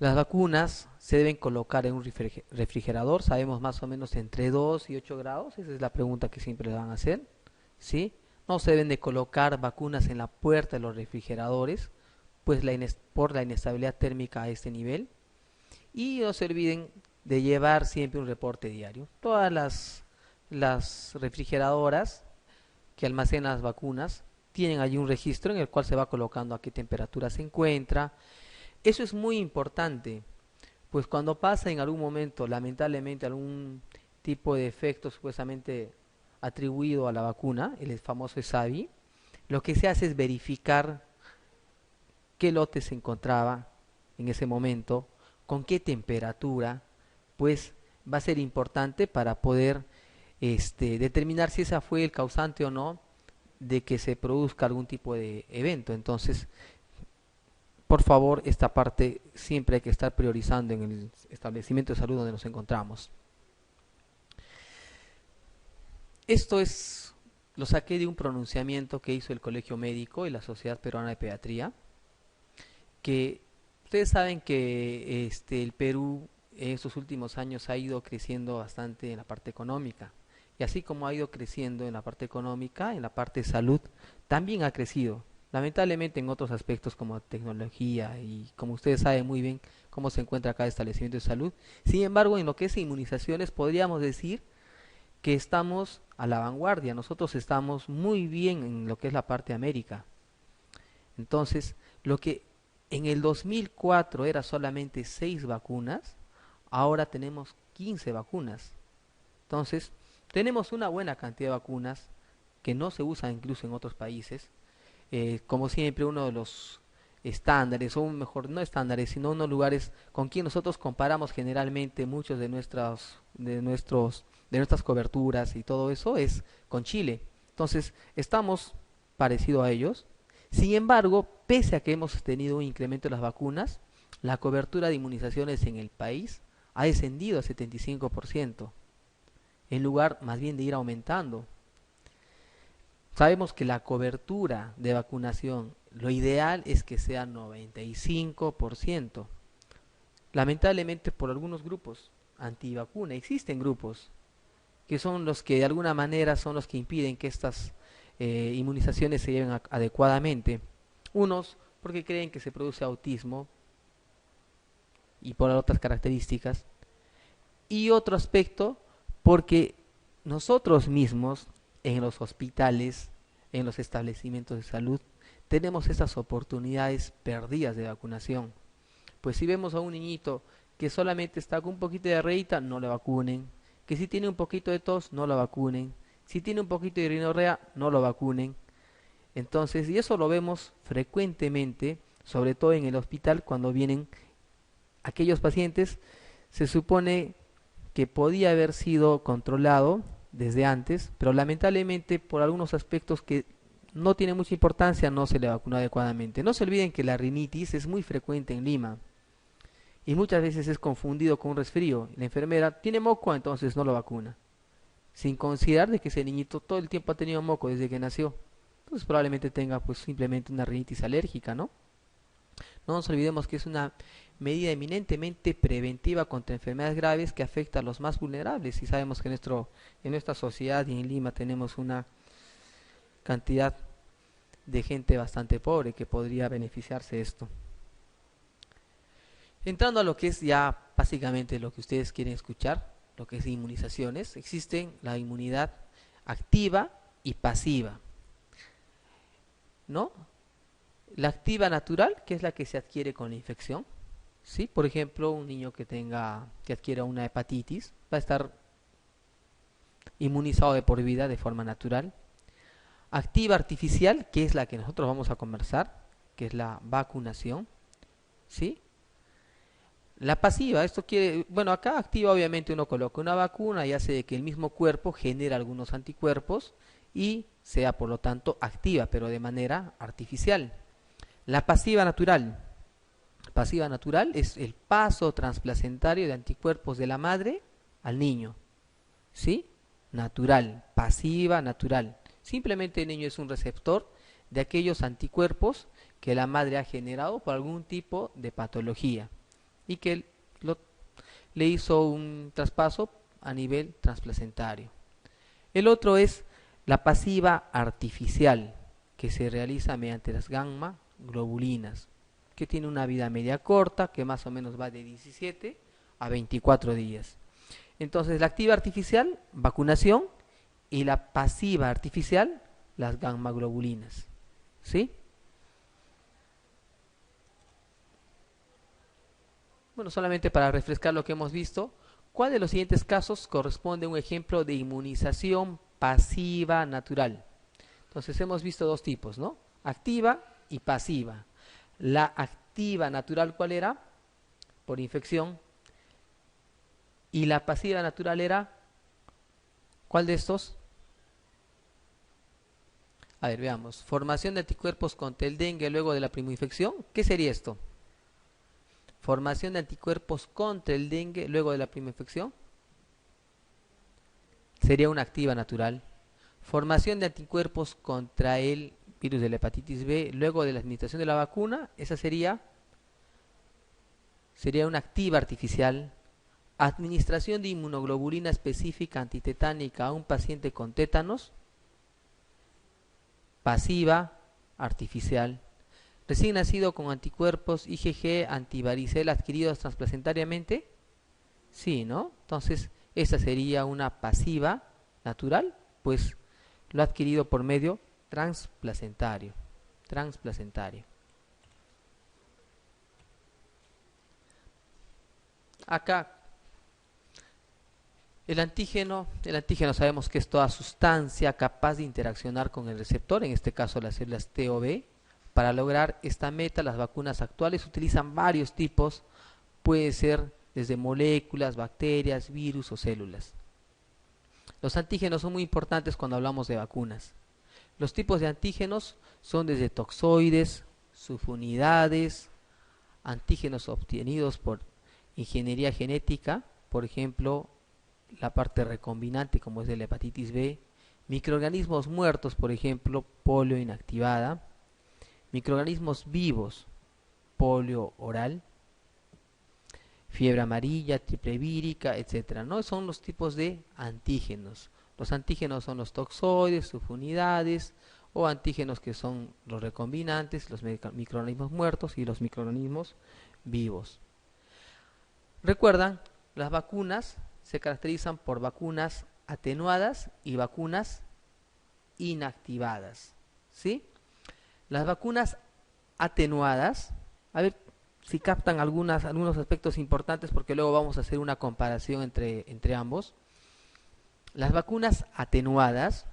Las vacunas se deben colocar en un refrigerador, sabemos más o menos entre 2 y 8 grados, esa es la pregunta que siempre le van a hacer, ¿sí? No se deben de colocar vacunas en la puerta de los refrigeradores, pues por la inestabilidad térmica a este nivel. Y no se olviden de llevar siempre un reporte diario. Todas las refrigeradoras que almacenan las vacunas tienen allí un registro en el cual se va colocando a qué temperatura se encuentra. Eso es muy importante, pues cuando pasa en algún momento, lamentablemente, algún tipo de efecto supuestamente atribuido a la vacuna, el famoso ESAVI, lo que se hace es verificar qué lote se encontraba en ese momento, con qué temperatura, pues va a ser importante para poder determinar si esa fue el causante o no de que se produzca algún tipo de evento. Entonces, por favor, esta parte siempre hay que estar priorizando en el establecimiento de salud donde nos encontramos. Esto es, lo saqué de un pronunciamiento que hizo el Colegio Médico y la Sociedad Peruana de Pediatría, que ustedes saben que el Perú en estos últimos años ha ido creciendo bastante en la parte económica. Y así como ha ido creciendo en la parte económica, en la parte de salud, también ha crecido. Lamentablemente en otros aspectos como tecnología y como ustedes saben muy bien cómo se encuentra cada establecimiento de salud. Sin embargo, en lo que es inmunizaciones, podríamos decir que estamos a la vanguardia. Nosotros estamos muy bien en lo que es la parte de América. Entonces, lo que en el 2004 era solamente 6 vacunas, ahora tenemos 15 vacunas. Entonces, tenemos una buena cantidad de vacunas que no se usan incluso en otros países. Como siempre, uno de los estándares, o mejor, no estándares, sino unos lugares con quien nosotros comparamos generalmente muchos de nuestras coberturas y todo eso es con Chile. Entonces, estamos parecido a ellos. Sin embargo, pese a que hemos tenido un incremento de las vacunas, la cobertura de inmunizaciones en el país ha descendido a 75%, en lugar más bien de ir aumentando. Sabemos que la cobertura de vacunación, lo ideal es que sea 95%. Lamentablemente por algunos grupos antivacuna, existen grupos que son los que de alguna manera son los que impiden que estas inmunizaciones se lleven adecuadamente. Unos porque creen que se produce autismo y por otras características. Y otro aspecto porque nosotros mismos en los hospitales, en los establecimientos de salud, tenemos esas oportunidades perdidas de vacunación. Pues si vemos a un niñito que solamente está con un poquito de diarreita, no lo vacunen. Que si tiene un poquito de tos, no lo vacunen. Si tiene un poquito de rinorrea, no lo vacunen. Entonces, y eso lo vemos frecuentemente, sobre todo en el hospital, cuando vienen aquellos pacientes, se supone que podía haber sido controlado desde antes, pero lamentablemente por algunos aspectos que no tienen mucha importancia no se le vacunó adecuadamente. No se olviden que la rinitis es muy frecuente en Lima y muchas veces es confundido con un resfrío. La enfermera tiene moco, entonces no lo vacuna, sin considerar de que ese niñito todo el tiempo ha tenido moco desde que nació. Entonces probablemente tenga pues simplemente una rinitis alérgica, ¿no? No nos olvidemos que es una medida eminentemente preventiva contra enfermedades graves que afecta a los más vulnerables y sabemos que en nuestra sociedad y en Lima tenemos una cantidad de gente bastante pobre que podría beneficiarse de esto. Entrando a lo que es ya básicamente lo que ustedes quieren escuchar, lo que es inmunizaciones, existen la inmunidad activa y pasiva, ¿no? La activa natural, que es la que se adquiere con la infección, ¿sí? Por ejemplo, un niño que adquiera una hepatitis va a estar inmunizado de por vida de forma natural. Activa artificial, que es la que nosotros vamos a conversar, que es la vacunación, ¿sí? La pasiva, esto quiere, bueno, acá activa obviamente uno coloca una vacuna y hace que el mismo cuerpo genere algunos anticuerpos y sea por lo tanto activa, pero de manera artificial. La pasiva natural es el paso transplacentario de anticuerpos de la madre al niño, ¿sí? Natural, pasiva natural. Simplemente el niño es un receptor de aquellos anticuerpos que la madre ha generado por algún tipo de patología. y que le hizo un traspaso a nivel transplacentario. El otro es la pasiva artificial, que se realiza mediante las gamma globulinas, que tiene una vida media corta, que más o menos va de 17 a 24 días. Entonces, la activa artificial, vacunación, y la pasiva artificial, las gamma globulinas. ¿Sí? Bueno, solamente para refrescar lo que hemos visto, ¿cuál de los siguientes casos corresponde a un ejemplo de inmunización pasiva natural? Entonces hemos visto dos tipos, ¿no? Activa y pasiva. La activa natural, ¿cuál era? Por infección. Y la pasiva natural era, ¿cuál de estos? A ver, veamos. Formación de anticuerpos contra el dengue luego de la primoinfección. ¿Qué sería esto? Formación de anticuerpos contra el dengue luego de la primoinfección. Sería una activa natural. Formación de anticuerpos contra el virus de la hepatitis B luego de la administración de la vacuna. Esa sería una activa artificial. Administración de inmunoglobulina específica antitetánica a un paciente con tétanos. Pasiva artificial. Recién nacido con anticuerpos IgG antivaricela adquiridos transplacentariamente. Sí, ¿no? Entonces, esta sería una pasiva natural, pues lo ha adquirido por medio transplacentario. Acá, el antígeno sabemos que es toda sustancia capaz de interaccionar con el receptor, en este caso las células T o B. Para lograr esta meta, las vacunas actuales utilizan varios tipos, puede ser desde moléculas, bacterias, virus o células. Los antígenos son muy importantes cuando hablamos de vacunas. Los tipos de antígenos son desde toxoides, subunidades, antígenos obtenidos por ingeniería genética, por ejemplo, la parte recombinante como es de la hepatitis B, microorganismos muertos, por ejemplo, polio inactivada, microorganismos vivos, polio oral, fiebre amarilla, triple vírica, etcétera, ¿no? Son los tipos de antígenos. Los antígenos son los toxoides, subunidades, o antígenos que son los recombinantes, los microorganismos muertos y los microorganismos vivos. Recuerdan, las vacunas se caracterizan por vacunas atenuadas y vacunas inactivadas, ¿sí? Las vacunas atenuadas, a ver si captan algunos aspectos importantes porque luego vamos a hacer una comparación entre ambos. Las vacunas atenuadas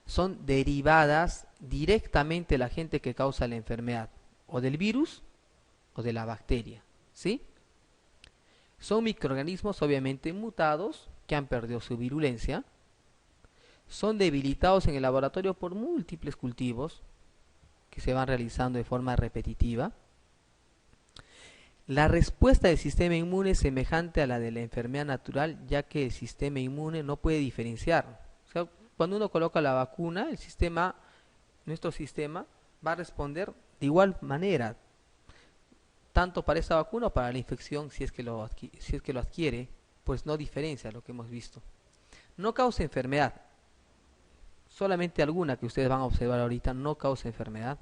son derivadas directamente del agente que causa la enfermedad, o del virus o de la bacteria, ¿sí? Son microorganismos obviamente mutados que han perdido su virulencia, son debilitados en el laboratorio por múltiples cultivos que se van realizando de forma repetitiva. La respuesta del sistema inmune es semejante a la de la enfermedad natural, ya que el sistema inmune no puede diferenciar. O sea, cuando uno coloca la vacuna, nuestro sistema va a responder de igual manera, tanto para esa vacuna o para la infección, si es que lo adquiere, pues no diferencia lo que hemos visto. No causa enfermedad, solamente alguna que ustedes van a observar ahorita no causa enfermedad.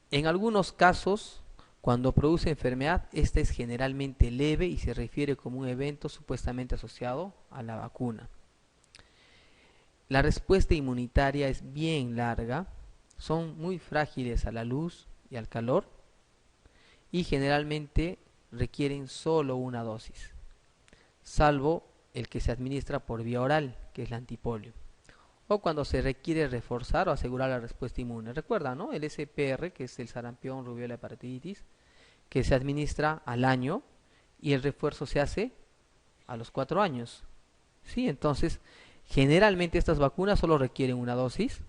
En algunos casos, cuando produce enfermedad, esta es generalmente leve y se refiere como un evento supuestamente asociado a la vacuna. La respuesta inmunitaria es bien larga, son muy frágiles a la luz y al calor y generalmente requieren solo una dosis, salvo el que se administra por vía oral, que es la antipolio, o cuando se requiere reforzar o asegurar la respuesta inmune. Recuerda, ¿no? El SPR, que es el sarampión, rubiola, hepatitis, que se administra al año y el refuerzo se hace a los 4 años. ¿Sí? Entonces, generalmente estas vacunas solo requieren una dosis.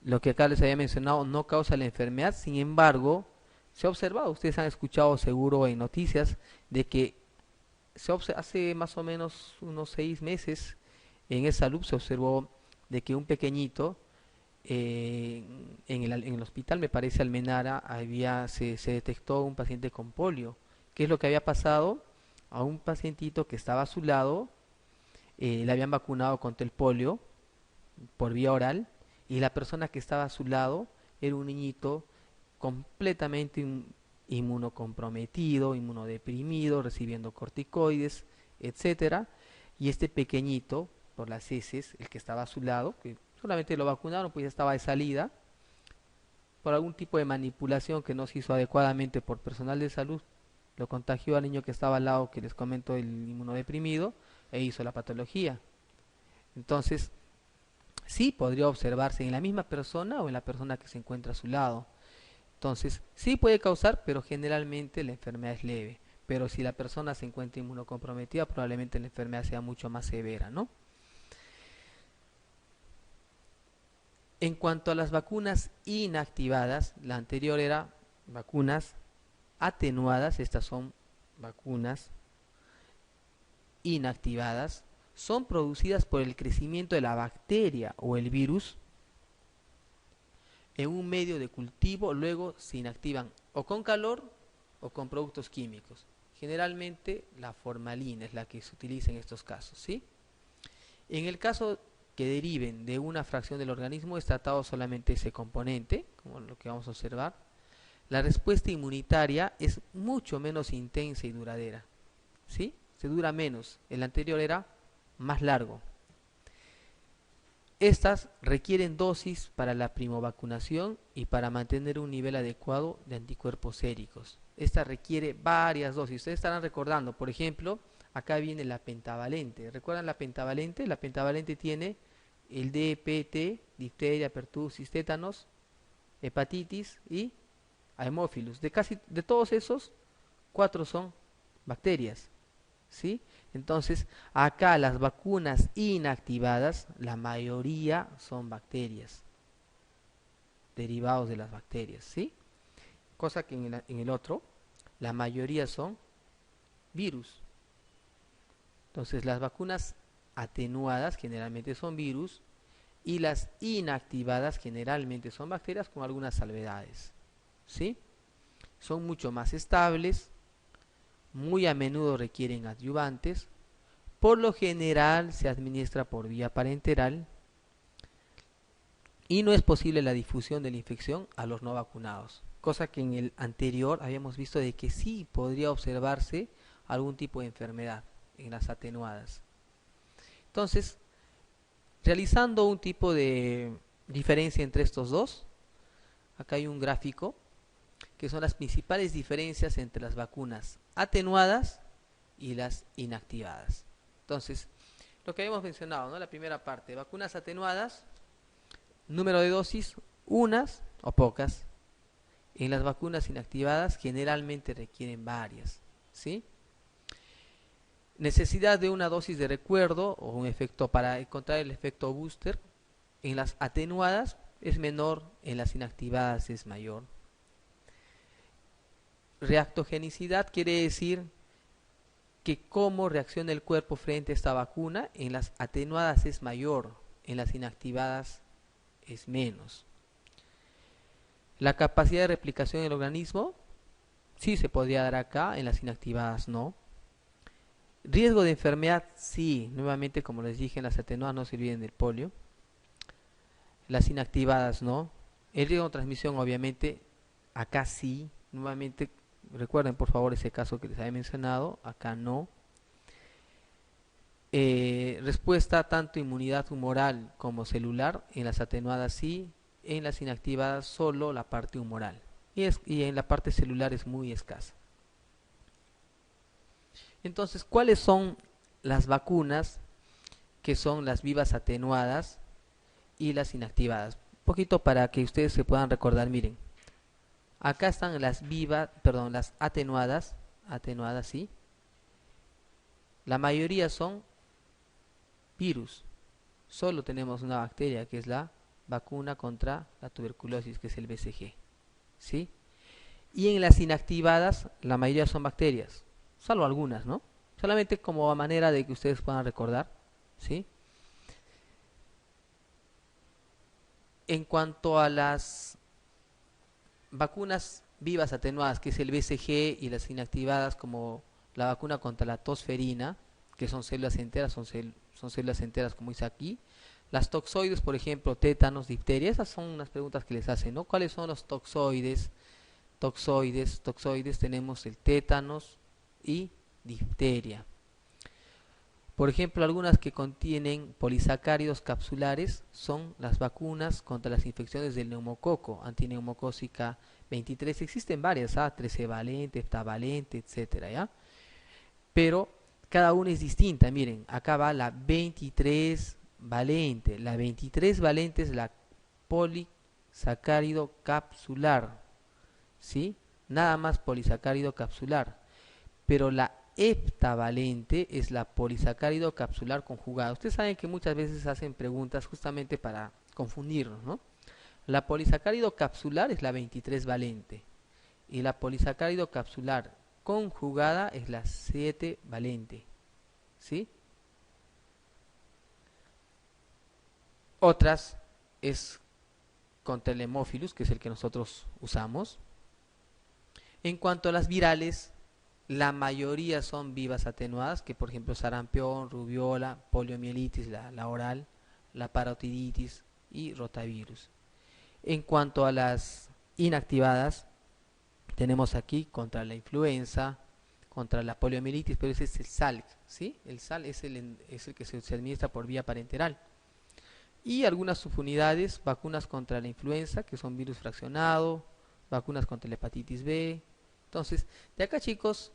Lo que acá les había mencionado no causa la enfermedad, sin embargo, se ha observado, ustedes han escuchado seguro en noticias, de que hace más o menos unos 6 meses en esa salud se observó de que un pequeñito en el hospital, me parece Almenara, se detectó un paciente con polio. ¿Qué es lo que había pasado? A un pacientito que estaba a su lado, le habían vacunado contra el polio por vía oral, y la persona que estaba a su lado era un niñito completamente inmunocomprometido, inmunodeprimido, recibiendo corticoides, etcétera. Y este pequeñito, por las heces, el que estaba a su lado, que solamente lo vacunaron, pues ya estaba de salida, por algún tipo de manipulación que no se hizo adecuadamente por personal de salud, lo contagió al niño que estaba al lado, que les comento, el inmunodeprimido, e hizo la patología. Entonces, sí podría observarse en la misma persona o en la persona que se encuentra a su lado. Entonces, sí puede causar, pero generalmente la enfermedad es leve. Pero si la persona se encuentra inmunocomprometida, probablemente la enfermedad sea mucho más severa, ¿no? En cuanto a las vacunas inactivadas, la anterior era vacunas atenuadas, estas son vacunas inactivadas, son producidas por el crecimiento de la bacteria o el virus en un medio de cultivo, luego se inactivan o con calor o con productos químicos. Generalmente la formalina es la que se utiliza en estos casos, ¿sí? En el caso que deriven de una fracción del organismo es tratado solamente ese componente, como lo que vamos a observar. La respuesta inmunitaria es mucho menos intensa y duradera, ¿sí? Se dura menos. El anterior era más largo. Estas requieren dosis para la primovacunación y para mantener un nivel adecuado de anticuerpos séricos. Esta requiere varias dosis. Ustedes estarán recordando, por ejemplo, acá viene la pentavalente. ¿Recuerdan la pentavalente? La pentavalente tiene el DPT, difteria, pertussis, tétanos, hepatitis y Haemophilus. De todos esos, 4 son bacterias, ¿sí? Entonces, acá las vacunas inactivadas, la mayoría son bacterias, derivados de las bacterias, ¿sí? Cosa que en el otro, la mayoría son virus. Entonces, las vacunas atenuadas generalmente son virus y las inactivadas generalmente son bacterias con algunas salvedades, ¿sí? Son mucho más estables, muy a menudo requieren adyuvantes, por lo general se administra por vía parenteral y no es posible la difusión de la infección a los no vacunados, cosa que en el anterior habíamos visto de que sí podría observarse algún tipo de enfermedad en las atenuadas. Entonces, realizando un tipo de diferencia entre estos dos, acá hay un gráfico que son las principales diferencias entre las vacunas atenuadas y las inactivadas. Entonces, lo que habíamos mencionado, ¿no? La primera parte, vacunas atenuadas, número de dosis, unas o pocas. En las vacunas inactivadas generalmente requieren varias, ¿sí? Necesidad de una dosis de recuerdo o un efecto para encontrar el efecto booster. En las atenuadas es menor, en las inactivadas es mayor. Reactogenicidad quiere decir que cómo reacciona el cuerpo frente a esta vacuna. En las atenuadas es mayor, en las inactivadas es menos. La capacidad de replicación del organismo sí se podría dar acá, en las inactivadas no. Riesgo de enfermedad sí, nuevamente como les dije, en las atenuadas no se olviden del polio. Las inactivadas no. El riesgo de transmisión obviamente acá sí, nuevamente recuerden por favor ese caso que les había mencionado, acá no. Respuesta tanto inmunidad humoral como celular, en las atenuadas sí, en las inactivadas solo la parte humoral y en la parte celular es muy escasa. Entonces, ¿cuáles son las vacunas que son las vivas atenuadas y las inactivadas? Un poquito para que ustedes se puedan recordar, miren. Acá están las las atenuadas, sí. La mayoría son virus. Solo tenemos una bacteria que es la vacuna contra la tuberculosis, que es el BCG, ¿sí? Y en las inactivadas, la mayoría son bacterias, salvo algunas, ¿no? Solamente como a manera de que ustedes puedan recordar, ¿sí? En cuanto a las vacunas vivas atenuadas, que es el BCG, y las inactivadas como la vacuna contra la tosferina, que son células enteras, son células enteras como dice aquí. Las toxoides, por ejemplo, tétanos, difteria, esas son unas preguntas que les hacen, ¿no? ¿Cuáles son los toxoides? Toxoides, tenemos el tétanos y difteria. Por ejemplo, algunas que contienen polisacáridos capsulares son las vacunas contra las infecciones del neumococo, antineumocócica 23. Existen varias, 13 valente, heptavalente, etcétera, ¿ya? Pero cada una es distinta. Miren, acá va la 23 valente. La 23 valente es la polisacárido capsular, ¿sí? Nada más polisacárido capsular. Pero la heptavalente es la polisacárido capsular conjugada. Ustedes saben que muchas veces hacen preguntas justamente para confundirnos, ¿no? La polisacárido capsular es la 23 valente y la polisacárido capsular conjugada es la 7 valente, ¿sí? Otras es contra el Haemophilus, que es el que nosotros usamos. En cuanto a las virales, la mayoría son vivas atenuadas, que por ejemplo sarampión, rubiola, poliomielitis, la oral, la parotiditis y rotavirus. En cuanto a las inactivadas, tenemos aquí contra la influenza, contra la poliomielitis, pero ese es el SALC, ¿sí? El SALC es el que se administra por vía parenteral. Y algunas subunidades, vacunas contra la influenza, que son virus fraccionado, vacunas contra la hepatitis B. Entonces, de acá chicos,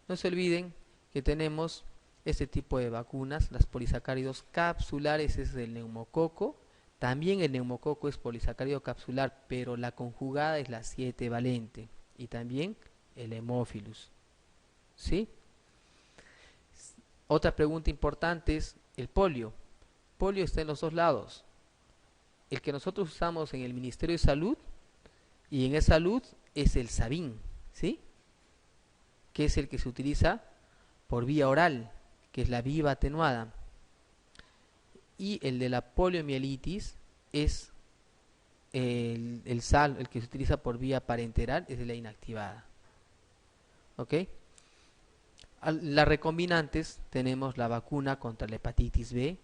no se olviden que tenemos este tipo de vacunas, las polisacáridos capsulares es del neumococo, también el neumococo es polisacárido capsular, pero la conjugada es la 7 valente, y también el Haemophilus, ¿sí? Otra pregunta importante es el polio. Polio está en los dos lados. El que nosotros usamos en el Ministerio de Salud y en E-Salud es el Sabin, ¿sí? Que es el que se utiliza por vía oral, que es la viva atenuada. Y el de la poliomielitis es el SAL, el que se utiliza por vía parenteral, es de la inactivada. ¿Ok? Las recombinantes tenemos la vacuna contra la hepatitis B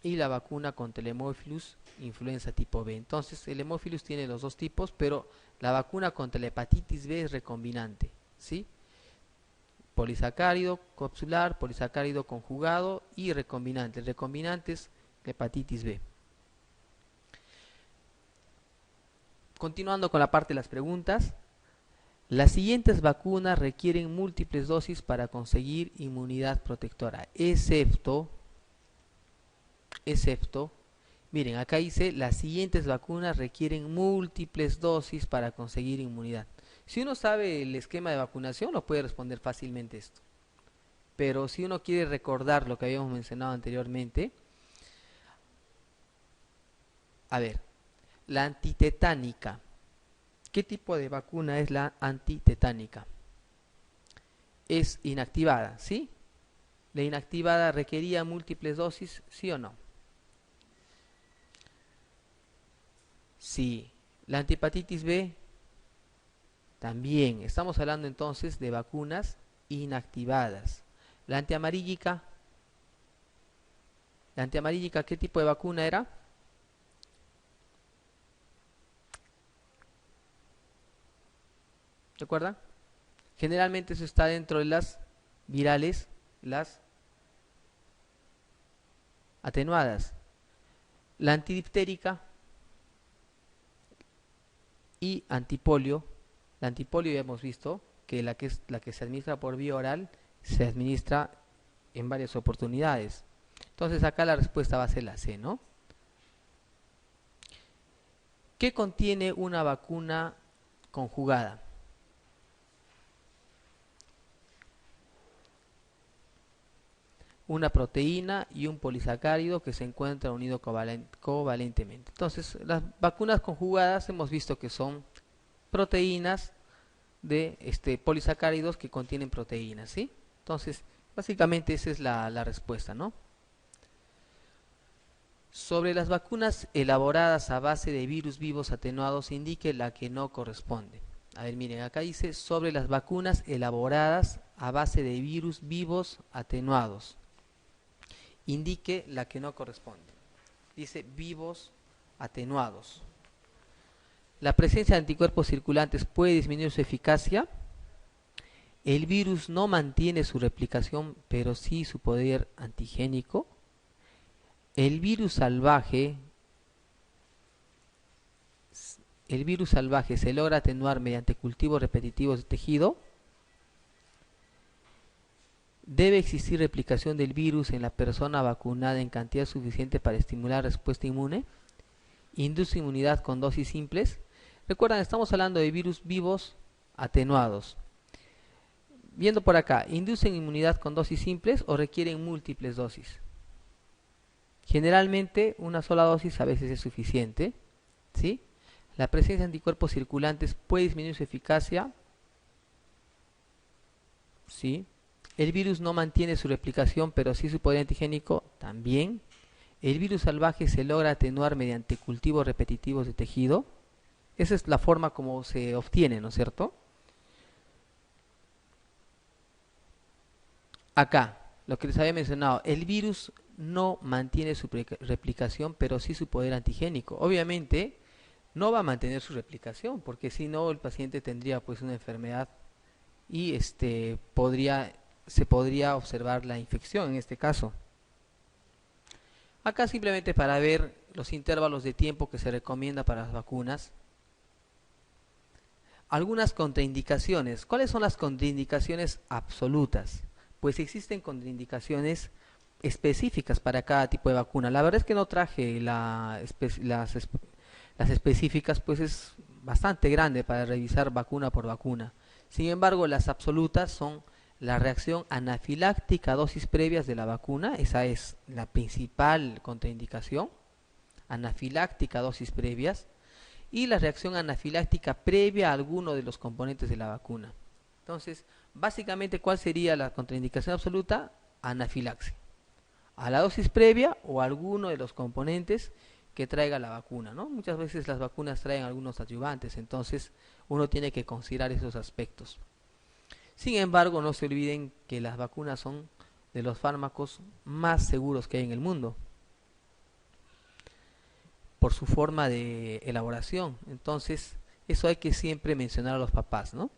y la vacuna contra el Haemophilus influenza tipo B. Entonces, el Haemophilus tiene los dos tipos, pero la vacuna contra la hepatitis B es recombinante, ¿sí? Polisacárido capsular, polisacárido conjugado y recombinante. El recombinante es la hepatitis B. Continuando con la parte de las preguntas, las siguientes vacunas requieren múltiples dosis para conseguir inmunidad protectora, excepto, miren, acá dice, las siguientes vacunas requieren múltiples dosis para conseguir inmunidad. Si uno sabe el esquema de vacunación, lo puede responder fácilmente esto. Pero si uno quiere recordar lo que habíamos mencionado anteriormente, a ver, la antitetánica. ¿Qué tipo de vacuna es la antitetánica? Es inactivada, ¿sí? ¿La inactivada requería múltiples dosis, sí o no? Sí. ¿La antihepatitis B? También. Estamos hablando entonces de vacunas inactivadas. ¿La antiamarílica? ¿La antiamarílica qué tipo de vacuna era? ¿Recuerdan? Generalmente eso está dentro de las virales, las atenuadas. La antidiftérica y antipolio. La antipolio ya hemos visto que la que se administra por vía oral se administra en varias oportunidades. Entonces acá la respuesta va a ser la C, ¿no? ¿Qué contiene una vacuna conjugada? Una proteína y un polisacárido que se encuentran unidos covalentemente. Entonces, las vacunas conjugadas hemos visto que son proteínas de polisacáridos que contienen proteínas, ¿sí? Entonces, básicamente esa es la respuesta, ¿no? Sobre las vacunas elaboradas a base de virus vivos atenuados, indique la que no corresponde. A ver, miren, acá dice sobre las vacunas elaboradas a base de virus vivos atenuados. Indique la que no corresponde. Dice vivos atenuados. La presencia de anticuerpos circulantes puede disminuir su eficacia. El virus no mantiene su replicación, pero sí su poder antigénico. El virus salvaje se logra atenuar mediante cultivos repetitivos de tejido. Debe existir replicación del virus en la persona vacunada en cantidad suficiente para estimular respuesta inmune. Induce inmunidad con dosis simples. Recuerden, estamos hablando de virus vivos atenuados. Viendo por acá, ¿inducen inmunidad con dosis simples o requieren múltiples dosis? Generalmente una sola dosis a veces es suficiente, ¿sí? La presencia de anticuerpos circulantes puede disminuir su eficacia, ¿sí? El virus no mantiene su replicación, pero sí su poder antigénico también. El virus salvaje se logra atenuar mediante cultivos repetitivos de tejido. Esa es la forma como se obtiene, ¿no es cierto? Acá, lo que les había mencionado, el virus no mantiene su replicación, pero sí su poder antigénico. Obviamente, no va a mantener su replicación, porque si no, el paciente tendría pues una enfermedad y se podría observar la infección en este caso. Acá simplemente para ver los intervalos de tiempo que se recomienda para las vacunas. Algunas contraindicaciones. ¿Cuáles son las contraindicaciones absolutas? Pues existen contraindicaciones específicas para cada tipo de vacuna. La verdad es que no traje las específicas, pues es bastante grande para revisar vacuna por vacuna. Sin embargo, las absolutas son la reacción anafiláctica a dosis previas de la vacuna. Esa es la principal contraindicación, anafiláctica a dosis previas, y la reacción anafiláctica previa a alguno de los componentes de la vacuna. Entonces, básicamente, ¿cuál sería la contraindicación absoluta? Anafilaxia a la dosis previa o a alguno de los componentes que traiga la vacuna, ¿no? Muchas veces las vacunas traen algunos adyuvantes, entonces uno tiene que considerar esos aspectos. Sin embargo, no se olviden que las vacunas son de los fármacos más seguros que hay en el mundo por su forma de elaboración. Entonces, eso hay que siempre mencionar a los papás, ¿no?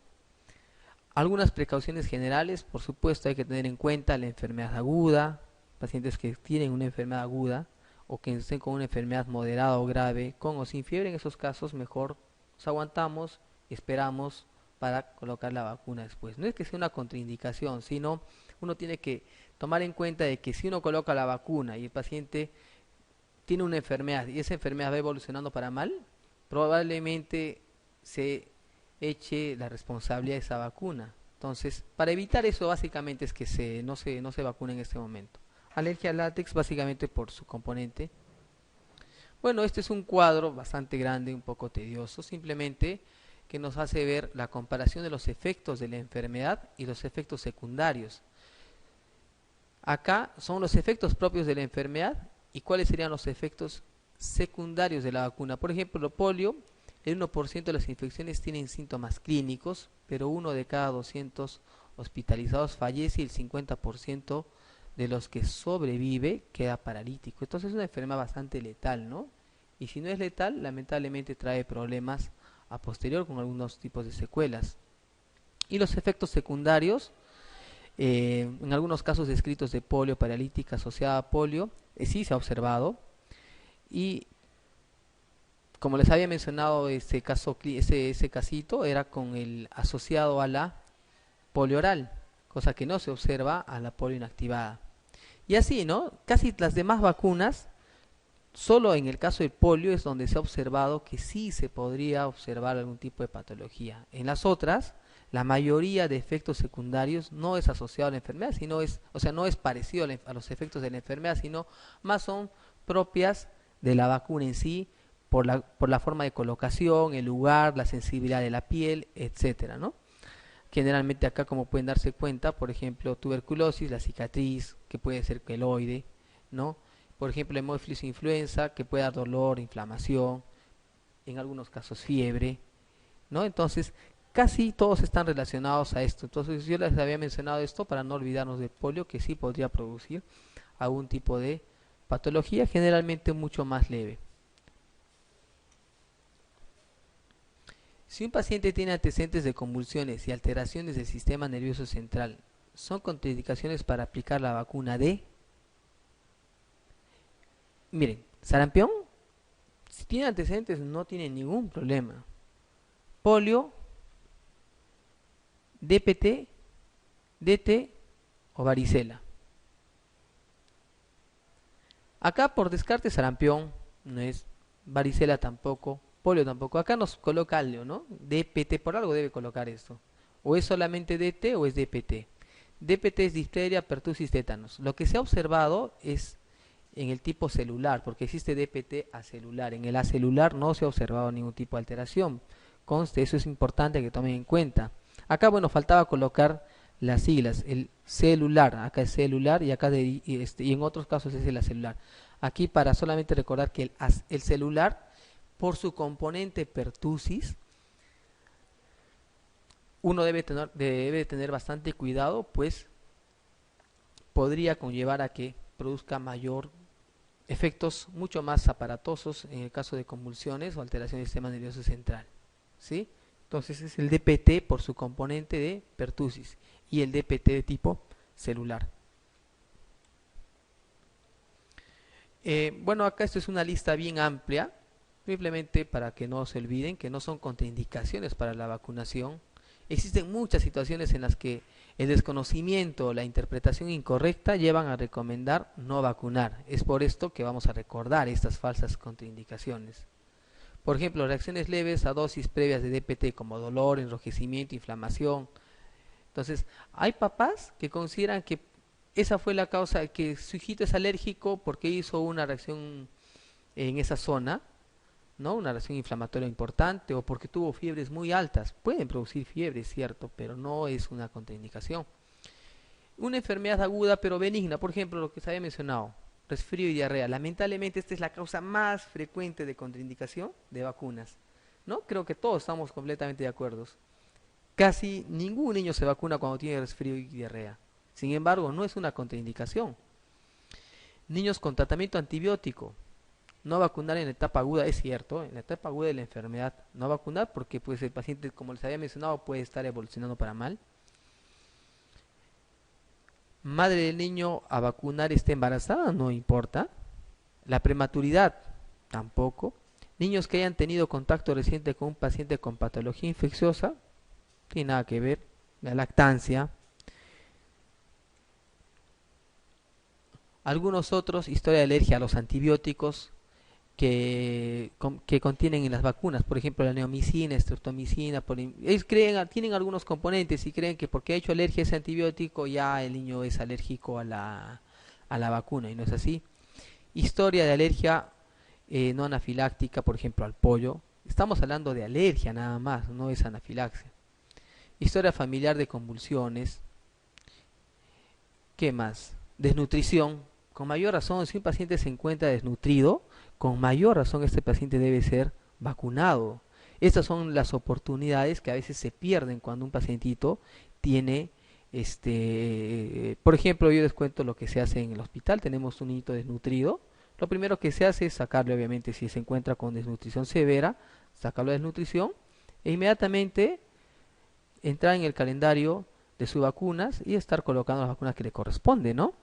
Algunas precauciones generales, por supuesto, hay que tener en cuenta la enfermedad aguda, pacientes que tienen una enfermedad aguda o que estén con una enfermedad moderada o grave, con o sin fiebre. En esos casos mejor nos aguantamos, esperamos para colocar la vacuna después. No es que sea una contraindicación, sino uno tiene que tomar en cuenta de que si uno coloca la vacuna y el paciente tiene una enfermedad y esa enfermedad va evolucionando para mal, probablemente se eche la responsabilidad de esa vacuna. Entonces, para evitar eso, básicamente es que no se vacune en este momento. Alergia al látex, básicamente por su componente. Bueno, este es un cuadro bastante grande, un poco tedioso, simplemente que nos hace ver la comparación de los efectos de la enfermedad y los efectos secundarios. Acá son los efectos propios de la enfermedad y cuáles serían los efectos secundarios de la vacuna. Por ejemplo, el polio, el 1% de las infecciones tienen síntomas clínicos, pero 1 de cada 200 hospitalizados fallece y el 50% de los que sobrevive queda paralítico. Entonces es una enfermedad bastante letal, ¿no? Y si no es letal, lamentablemente trae problemas a posterior con algunos tipos de secuelas. Y los efectos secundarios, en algunos casos descritos de polio paralítica asociada a polio, sí se ha observado. Y como les había mencionado, ese casito era con el asociado a la polio oral, cosa que no se observa a la polio inactivada. Y así, ¿no? Casi las demás vacunas, solo en el caso del polio es donde se ha observado que sí se podría observar algún tipo de patología. En las otras, la mayoría de efectos secundarios no es asociado a la enfermedad, no es parecido a los efectos de la enfermedad, sino más son propias de la vacuna en sí, por la forma de colocación, el lugar, la sensibilidad de la piel, etcétera, ¿no? Generalmente acá, como pueden darse cuenta, por ejemplo, tuberculosis, la cicatriz, que puede ser queloide, ¿no? por ejemplo, hemófilis influenza, que puede dar dolor, inflamación, en algunos casos fiebre, ¿no? Entonces, casi todos están relacionados a esto. Entonces, yo les había mencionado esto para no olvidarnos del polio, que sí podría producir algún tipo de patología, generalmente mucho más leve. Si un paciente tiene antecedentes de convulsiones y alteraciones del sistema nervioso central, ¿son contraindicaciones para aplicar la vacuna de? Miren, sarampión, si tiene antecedentes no tiene ningún problema. Polio, DPT, DT o varicela. Acá por descarte sarampión no es, varicela tampoco, polio tampoco. Acá nos coloca algo, ¿no? DPT, por algo debe colocar esto. O es solamente DT o es DPT. DPT es difteria, pertussis, tétanos. Lo que se ha observado es en el tipo celular, porque existe DPT acelular. En el acelular no se ha observado ningún tipo de alteración. Conste, eso es importante que tomen en cuenta. Acá, bueno, faltaba colocar las siglas, el celular, acá es celular y acá y en otros casos es el acelular. Aquí para solamente recordar que el celular, por su componente pertussis, uno debe tener bastante cuidado, pues podría conllevar a que produzca mayor efectos mucho más aparatosos en el caso de convulsiones o alteración del sistema nervioso central, ¿sí? Entonces es el DPT por su componente de pertussis y el DPT de tipo celular. Bueno, acá esto es una lista bien amplia, simplemente para que no se olviden que no son contraindicaciones para la vacunación. Existen muchas situaciones en las que el desconocimiento o la interpretación incorrecta llevan a recomendar no vacunar. Es por esto que vamos a recordar estas falsas contraindicaciones. Por ejemplo, reacciones leves a dosis previas de DPT como dolor, enrojecimiento, inflamación. Entonces, hay papás que consideran que esa fue la causa, que su hijito es alérgico porque hizo una reacción en esa zona, ¿no? Una reacción inflamatoria importante o porque tuvo fiebres muy altas. Pueden producir fiebre, cierto, pero no es una contraindicación. Una enfermedad aguda pero benigna, por ejemplo, lo que se había mencionado, resfrío y diarrea. Lamentablemente esta es la causa más frecuente de contraindicación de vacunas, ¿no? Creo que todos estamos completamente de acuerdo. Casi ningún niño se vacuna cuando tiene resfrío y diarrea. Sin embargo, no es una contraindicación. Niños con tratamiento antibiótico, no vacunar en la etapa aguda, es cierto, en la etapa aguda de la enfermedad, no vacunar porque pues el paciente, como les había mencionado, puede estar evolucionando para mal. Madre del niño a vacunar está embarazada, no importa. La prematuridad, tampoco. Niños que hayan tenido contacto reciente con un paciente con patología infecciosa, tiene nada que ver. La lactancia. Algunos otros, historia de alergia a los antibióticos que contienen en las vacunas, por ejemplo la neomicina, estreptomicina, ellos tienen algunos componentes y creen que porque ha hecho alergia a ese antibiótico ya el niño es alérgico a la vacuna y no es así. Historia de alergia no anafiláctica, por ejemplo al pollo, estamos hablando de alergia nada más, no es anafilaxia. Historia familiar de convulsiones, ¿qué más? Desnutrición, con mayor razón, si un paciente se encuentra desnutrido, con mayor razón este paciente debe ser vacunado. Estas son las oportunidades que a veces se pierden cuando un pacientito tiene, por ejemplo, yo les cuento lo que se hace en el hospital. Tenemos un niñito desnutrido. Lo primero que se hace es sacarle, obviamente, si se encuentra con desnutrición severa, sacarlo de desnutrición e inmediatamente entrar en el calendario de sus vacunas y estar colocando las vacunas que le corresponden, ¿no?